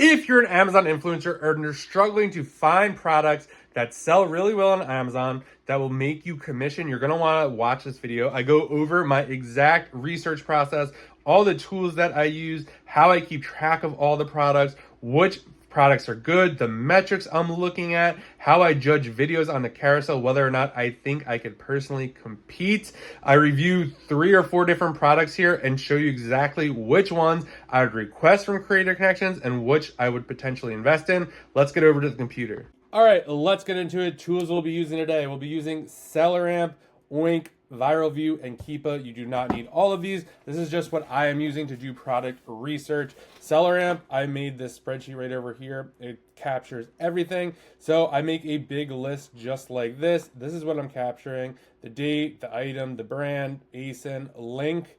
If you're an Amazon influencer and you're struggling to find products that sell really well on Amazon that will make you commission, you're going to want to watch this video. I go over my exact research process, all the tools that I use, how I keep track of all the products, which products are good, the metrics I'm looking at, how I judge videos on the carousel, whether or not I think I could personally compete. I review 3 or 4 different products here and show you exactly which ones I would request from Creator Connections and which I would potentially invest in. Let's get over to the computer. All right, let's get into it. Tools we'll be using today. We'll be using SellerAmp, Oink, Viral View, and Keepa. You do not need all of these. This is just what I am using to do product research. SellerAmp, I made this spreadsheet right over here. It captures everything. So I make a big list just like this. This is what I'm capturing: the date, the item, the brand, ASIN, link,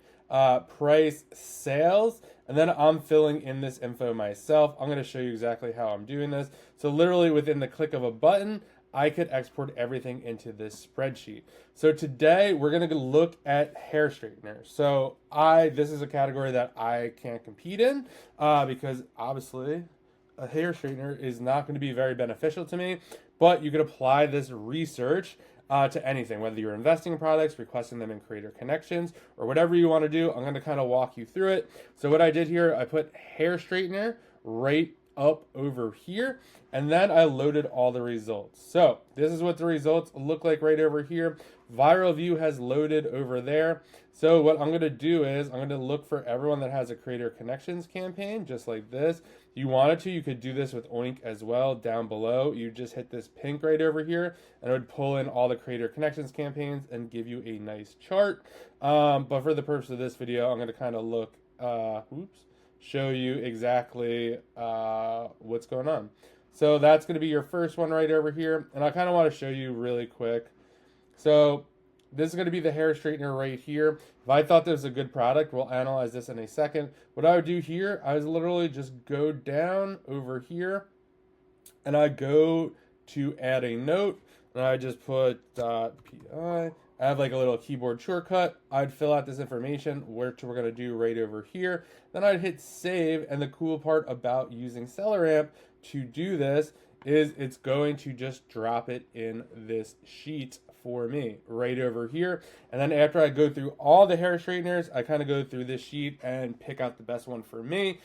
price, sales, and then I'm filling in this info myself. I'm going to show you exactly how I'm doing this. So literally within the click of a button, I could export everything into this spreadsheet. So today we're going to look at hair straighteners. So this is a category that I can't compete in because obviously a hair straightener is not going to be very beneficial to me, but you could apply this research to anything, whether you're investing in products, requesting them in Creator Connections, or whatever you want to do. I'm going to kind of walk you through it. So what I did here, I put hair straightener right up over here, and then I loaded all the results. So this is what the results look like right over here. Viral View has loaded over there. So what I'm going to do is I'm going to look for everyone that has a Creator Connections campaign, just like this. If you wanted to, you could do this with Oink as well. Down below, you just hit this pink right over here, and it would pull in all the Creator Connections campaigns and give you a nice chart. But for the purpose of this video, I'm going to kind of look, show you exactly what's going on. So that's going to be your first one right over here. And I kind of want to show you really quick. So this is going to be the hair straightener right here. If I thought this was a good product, we'll analyze this in a second. What I would do here, I was literally just go down over here and I go to add a note, and I just put .pi. I have like a little keyboard shortcut. I'd fill out this information, which we're going to do right over here. Then I'd hit save, and the cool part about using SellerAmp to do this is it's going to just drop it in this sheet for me right over here. And then after I go through all the hair straighteners, I kind of go through this sheet and pick out the best one for me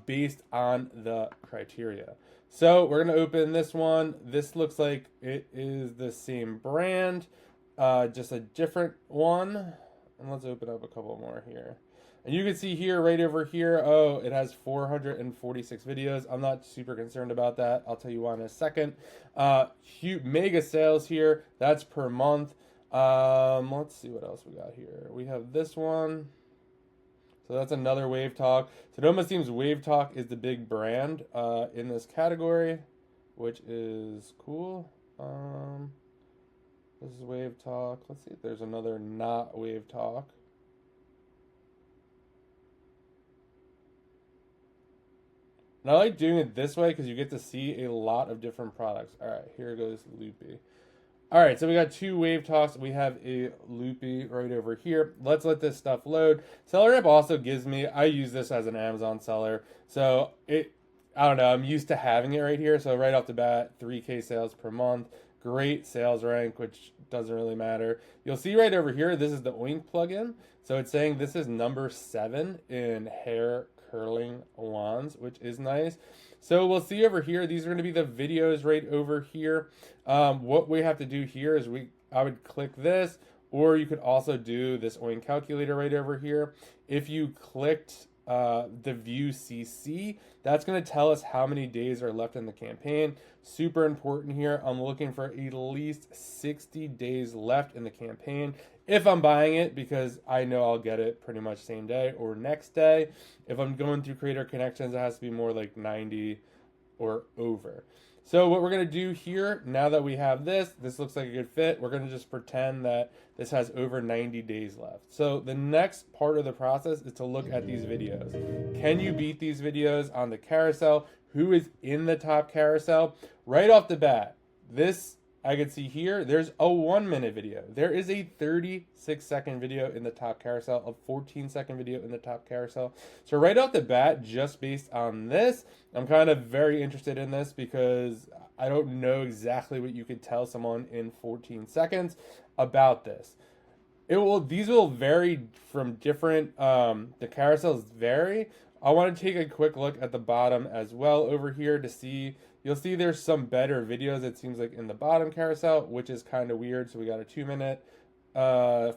based on the criteria. So we're going to open this one. This looks like it is the same brand, just a different one. And let's open up a couple more here. And you can see here, right over here, oh, it has 446 videos. I'm not super concerned about that. I'll tell you why in a second. Huge mega sales here. That's per month. Let's see what else we got here. We have this one. So that's another Wave Talk. So it almost seems Wave Talk is the big brand in this category, which is cool. This is Wave Talk. Let's see if there's another not Wave Talk. And I like doing it this way because you get to see a lot of different products. All right, here goes Loopy. All right, so we got 2 Wave Talks. We have a Loopy right over here. Let's let this stuff load. SellerAmp also gives me, I use this as an Amazon seller. So I don't know, I'm used to having it right here. So right off the bat, 3K sales per month. Great sales rank, which doesn't really matter. You'll see right over here, this is the Oink plugin. So it's saying this is number 7 in hair curling wands, which is nice. So we'll see over here, these are going to be the videos right over here. What we have to do here is I would click this, or you could also do this Oink calculator right over here. If you clicked the view CC, that's going to tell us how many days are left in the campaign. Super important here. I'm looking for at least 60 days left in the campaign if I'm buying it, because I know I'll get it pretty much same day or next day. If I'm going through Creator Connections, it has to be more like 90 or over. So what we're going to do here, now that we have this looks like a good fit. We're going to just pretend that this has over 90 days left. So the next part of the process is to look at these videos. Can you beat these videos on the carousel? Who is in the top carousel? Right off the bat, this I can see here, there's a 1-minute video. There is a 36-second video in the top carousel, a 14-second video in the top carousel. So right off the bat, just based on this, I'm kind of very interested in this because I don't know exactly what you could tell someone in 14 seconds about this. These will vary from different, the carousels vary. I want to take a quick look at the bottom as well over here to see. You'll see there's some better videos, it seems like, in the bottom carousel, which is kind of weird. So we got a 2-minute,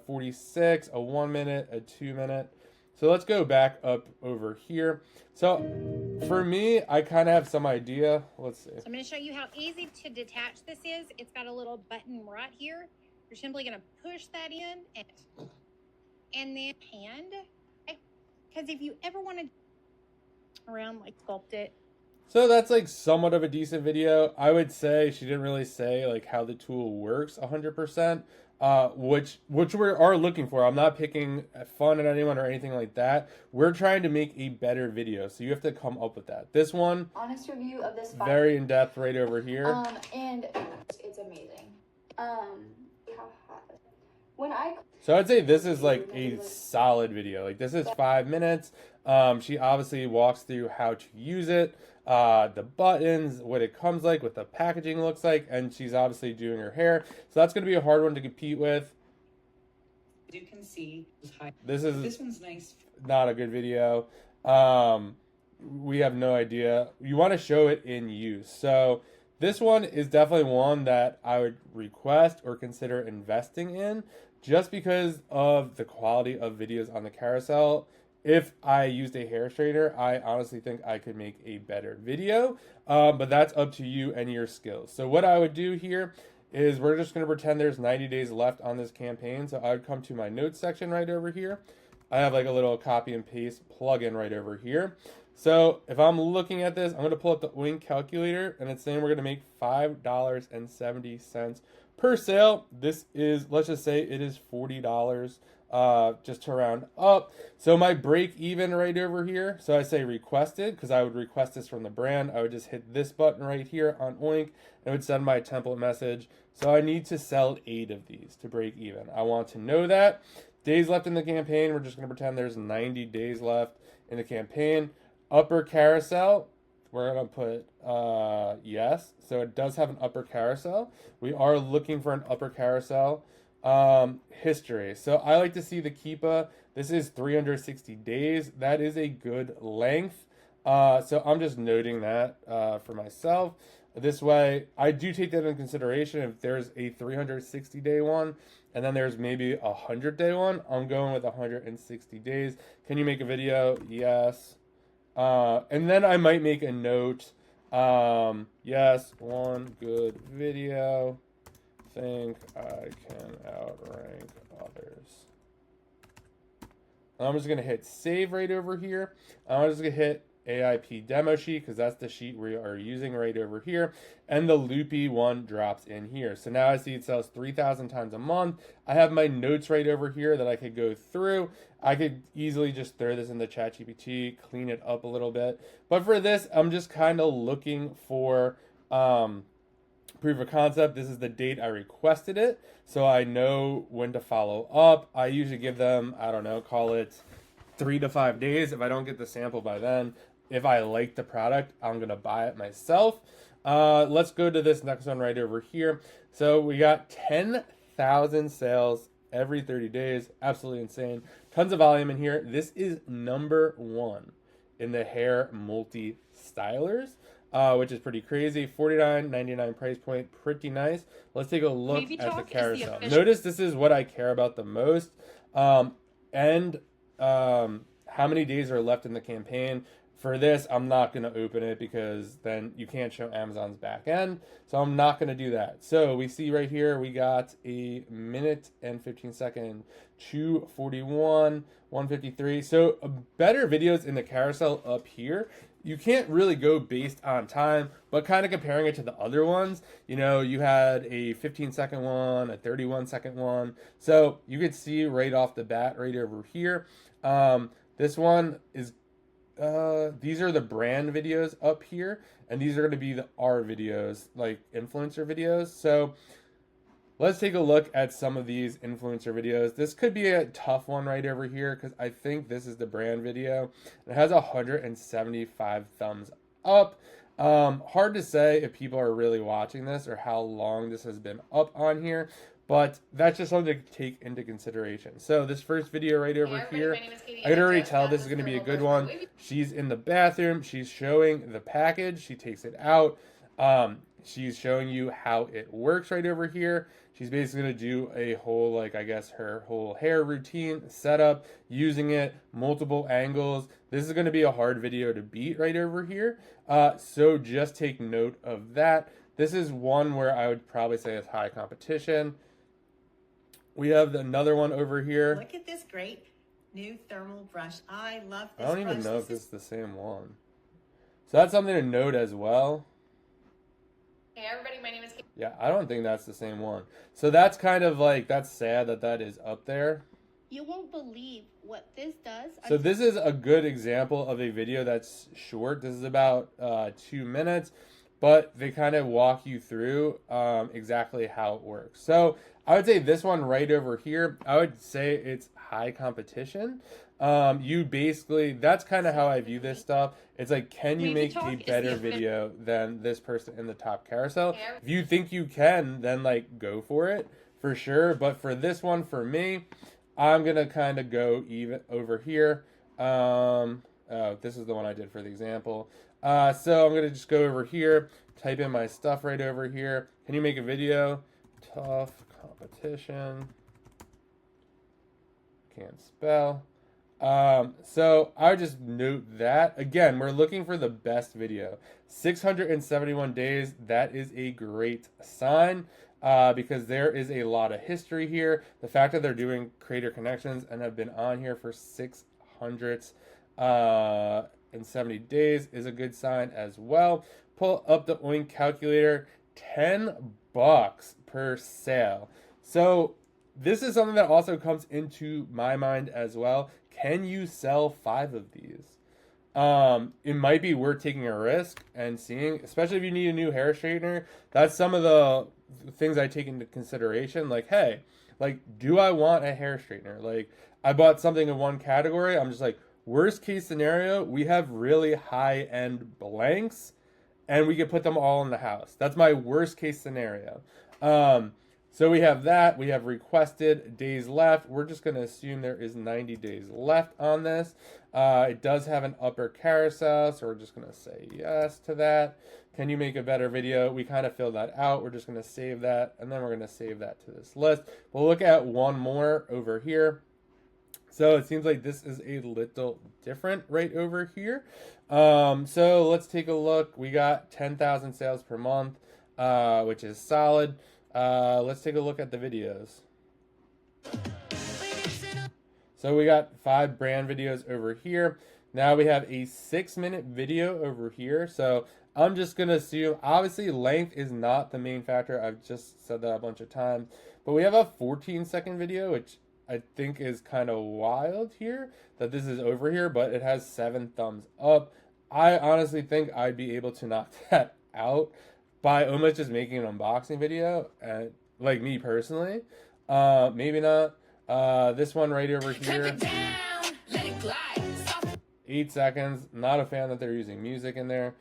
46, a 1-minute, a 2-minute. So let's go back up over here. So for me, I kind of have some idea. Let's see. So I'm going to show you how easy to detach this is. It's got a little button right here. You're simply going to push that in and then hand. Because if you ever want to around, like, sculpt it. So that's like somewhat of a decent video. I would say she didn't really say like how the tool works 100%, which we are looking for. I'm not picking fun at anyone or anything like that. We're trying to make a better video, so you have to come up with that. This one, honest review of this very in depth right over here. And it's amazing. So I'd say this is like a solid video. Like this is 5 minutes. She obviously walks through how to use it, the buttons, what it comes like, what the packaging looks like, and she's obviously doing her hair. So that's going to be a hard one to compete with. You can see this one's nice. Not a good video. We have no idea. You want to show it in use. So this one is definitely one that I would request or consider investing in, just because of the quality of videos on the carousel. If I used a hair straightener, I honestly think I could make a better video, but that's up to you and your skills. So what I would do here is we're just going to pretend there's 90 days left on this campaign. So I would come to my notes section right over here. I have like a little copy and paste plugin right over here. So if I'm looking at this, I'm going to pull up the Oink calculator, and it's saying we're going to make $5.70 per sale. This is, let's just say it is $40. Just to round up. So my break even right over here, so I say requested because I would request this from the brand. I would just hit this button right here on Oink and it would send my template message. So I need to sell 8 of these to break even. I want to know that. Days left in the campaign, we're just going to pretend there's 90 days left in the campaign. Upper carousel, we're going to put yes. So it does have an upper carousel. We are looking for an upper carousel. History. So I like to see the Keepa. This is 360 days. That is a good length. So I'm just noting that for myself. This way, I do take that into consideration. If there's a 360 day one, and then there's maybe a 100-day one, I'm going with 160 days. Can you make a video? Yes. And then I might make a note. Yes, one good video. Think I can outrank others. I'm just going to hit save right over here. I'm just going to hit AIP demo sheet because that's the sheet we are using right over here. And the loopy one drops in here. So now I see it sells 3,000 times a month. I have my notes right over here that I could go through. I could easily just throw this in the ChatGPT, clean it up a little bit. But for this, I'm just kind of looking for proof of concept. This is the date I requested it, so I know when to follow up. I usually give them, I don't know, call it 3 to 5 days. If I don't get the sample by then, if I like the product, I'm gonna buy it myself. Let's go to this next one right over here. So we got 10,000 sales every 30 days. Absolutely insane. Tons of volume in here. This is number 1 in the hair multi-stylers. Which is pretty crazy. $49.99 price point, pretty nice. Let's take a look at the carousel. Notice this is what I care about the most, and how many days are left in the campaign. For this, I'm not going to open it because then you can't show Amazon's back end, so I'm not going to do that. So we see right here we got a minute and 15 second, 2:41, 1:53. So better videos in the carousel up here. You can't really go based on time, but kind of comparing it to the other ones, you know, you had a 15-second one, a 31-second one. So you could see right off the bat right over here. This one is these are the brand videos up here, and these are going to be our videos, like influencer videos. So let's take a look at some of these influencer videos. This could be a tough one right over here because I think this is the brand video. It has 175 thumbs up. Hard to say if people are really watching this or how long this has been up on here, but that's just something to take into consideration. So this first video right over here, I could already tell this is going to be a good one. She's in the bathroom. She's showing the package. She takes it out. She's showing you how it works right over here. She's basically going to do a whole, like, I guess her whole hair routine setup, using it, multiple angles. This is going to be a hard video to beat right over here. So just take note of that. This is one where I would probably say it's high competition. We have another one over here. Look at this great new thermal brush. I love this I don't even brush. know if this is the same one. So that's something to note as well. Hey everybody, my name is Keepa. Yeah, I don't think that's the same one. So that's kind of like, that's sad that that is up there. You won't believe what this does. So this is a good example of a video that's short. This is about 2 minutes, but they kind of walk you through exactly how it works. So I would say this one right over here, I would say it's high competition. You basically, that's kind of how I view this stuff. It's like, can you make a better video than this person in the top carousel? If you think you can, then like go for it for sure. But for this one, for me, I'm gonna kind of go even over here. Oh, this is the one I did for the example. So I'm gonna just go over here, type in my stuff right over here. Can you make a video? Tough competition. Can't spell. So I would just note that again, we're looking for the best video. 671 days. That is a great sign. Because there is a lot of history here. The fact that they're doing creator connections and have been on here for 670 days is a good sign as well. Pull up the Oink calculator, $10 per sale. So this is something that also comes into my mind as well. Can you sell 5 of these? It might be worth taking a risk and seeing, especially if you need a new hair straightener. That's some of the things I take into consideration. Like, hey, like, do I want a hair straightener? Like, I bought something in one category. I'm just like, worst case scenario, we have really high end blanks and we could put them all in the house. That's my worst case scenario. So we have that. We have requested days left. We're just going to assume there is 90 days left on this. It does have an upper carousel, so we're just going to say yes to that. Can you make a better video? We kind of filled that out. We're just going to save that, and then we're going to save that to this list. We'll look at one more over here. So it seems like this is a little different right over here. So let's take a look. We got 10,000 sales per month, which is solid. Let's take a look at the videos. So we got 5 brand videos over here. Now we have a 6-minute video over here. So I'm just going to assume, obviously length is not the main factor. I've just said that a bunch of times. But we have a 14-second video, which I think is kind of wild here, that this is over here, but it has 7 thumbs up. I honestly think I'd be able to knock that out by almost just making an unboxing video, like me personally. Maybe not. This one right over here, 8 seconds. Not a fan that they're using music in there.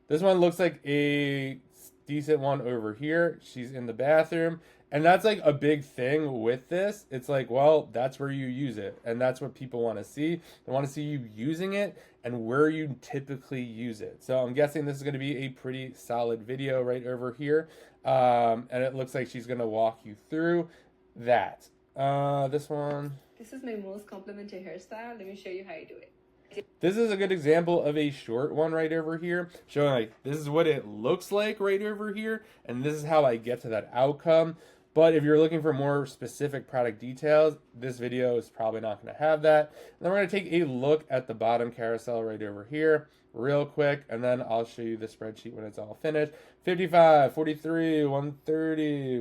This one looks like a decent one over here. She's in the bathroom. And that's like a big thing with this. It's like, well, that's where you use it. And that's what people want to see. They want to see you using it and where you typically use it. So I'm guessing this is going to be a pretty solid video right over here. And it looks like she's going to walk you through that. This one. This is my most complimentary hairstyle. Let me show you how I do it. This is a good example of a short one right over here, showing like this is what it looks like right over here, and this is how I get to that outcome. But if you're looking for more specific product details, this video is probably not going to have that. And then we're going to take a look at the bottom carousel right over here real quick, and then I'll show you the spreadsheet when it's all finished. 55, 43, 130,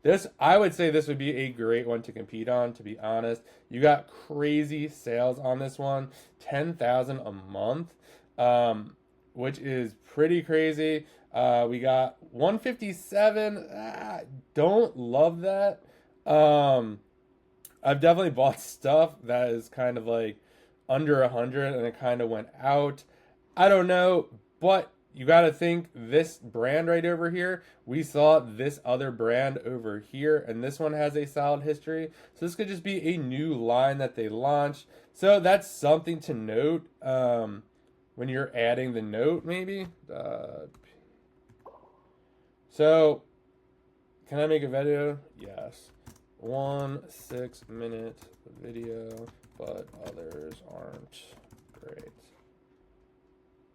This, I would say this would be a great one to compete on, to be honest. You got crazy sales on this one, 10,000 a month, which is pretty crazy. We got 157. Don't love that. I've definitely bought stuff that is kind of like under 100 and it kind of went out. I don't know, but you got to think this brand right over here. We saw this other brand over here, and this one has a solid history. So this could just be a new line that they launched. So that's something to note when you're adding the note, maybe. So, can I make a video? Yes. 1 6-minute video, but others aren't great.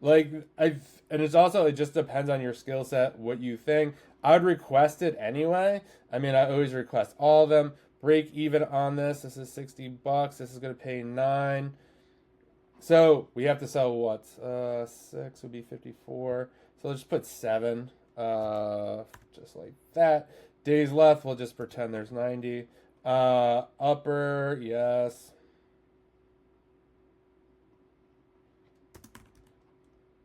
Like, and it's also, it just depends on your skill set, what you think. I would request it anyway. I mean, I always request all of them. Break even on this. This is $60. This is going to pay 9. So we have to sell what? 6 would be 54. So let's just put 7. Just like that. Days left, we'll just pretend there's 90. Upper, yes.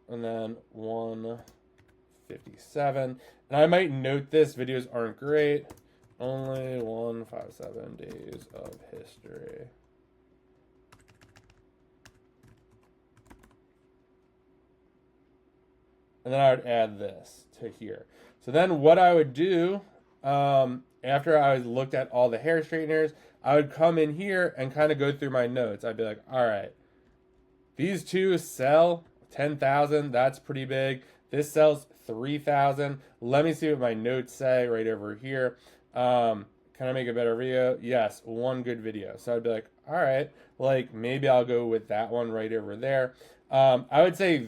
And then 157. And I might note this, videos aren't great. Only 157 days of history. And then I would add this to here. So then what I would do, after I looked at all the hair straighteners, I would come in here and kind of go through my notes. I'd be like, all right, these two sell 10,000. That's pretty big. This sells 3,000. Let me see what my notes say right over here. Can I make a better video? Yes, one good video. So I'd be like, all right, like maybe I'll go with that one right over there. I would say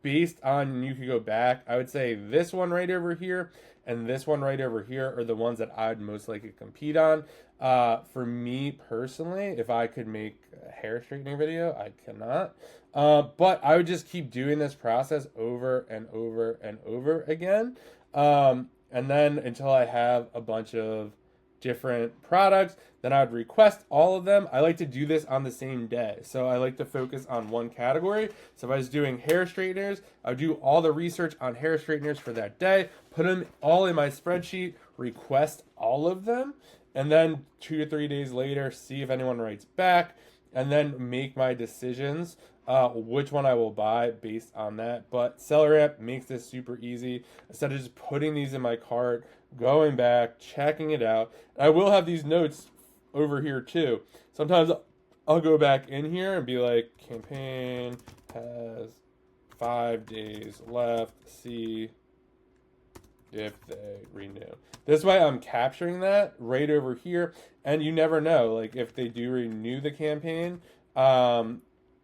based on, you could go back, I would say this one right over here and this one right over here are the ones that I'd most likely compete on. For me personally, if I could make a hair straightening video, I cannot. But I would just keep doing this process over and over and over again. And then until I have a bunch of different products, then I would request all of them. I like to do this on the same day. So I like to focus on one category. So if I was doing hair straighteners, I would do all the research on hair straighteners for that day, put them all in my spreadsheet, request all of them, and then 2 to 3 days later, see if anyone writes back, and then make my decisions which one I will buy based on that. But SellerAmp makes this super easy. Instead of just putting these in my cart, going back, checking it out. And I will have these notes over here too. Sometimes I'll go back in here and be like, campaign has 5 days left. See if they renew. This way I'm capturing that right over here. And you never know, like if they do renew the campaign,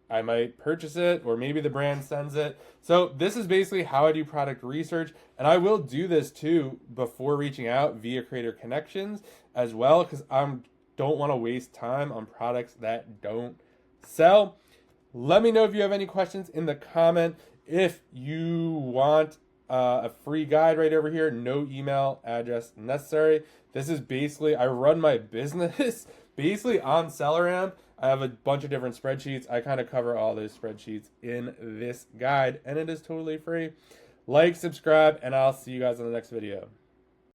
I might purchase it, or maybe the brand sends it. So this is basically how I do product research. And I will do this too before reaching out via Creator Connections as well, because I don't want to waste time on products that don't sell. Let me know if you have any questions in the comment. If you want a free guide right over here, no email address necessary. This is basically, I run my business basically on SellerAmp. I have a bunch of different spreadsheets. I kind of cover all those spreadsheets in this guide, and it is totally free. Like, subscribe, and I'll see you guys in the next video.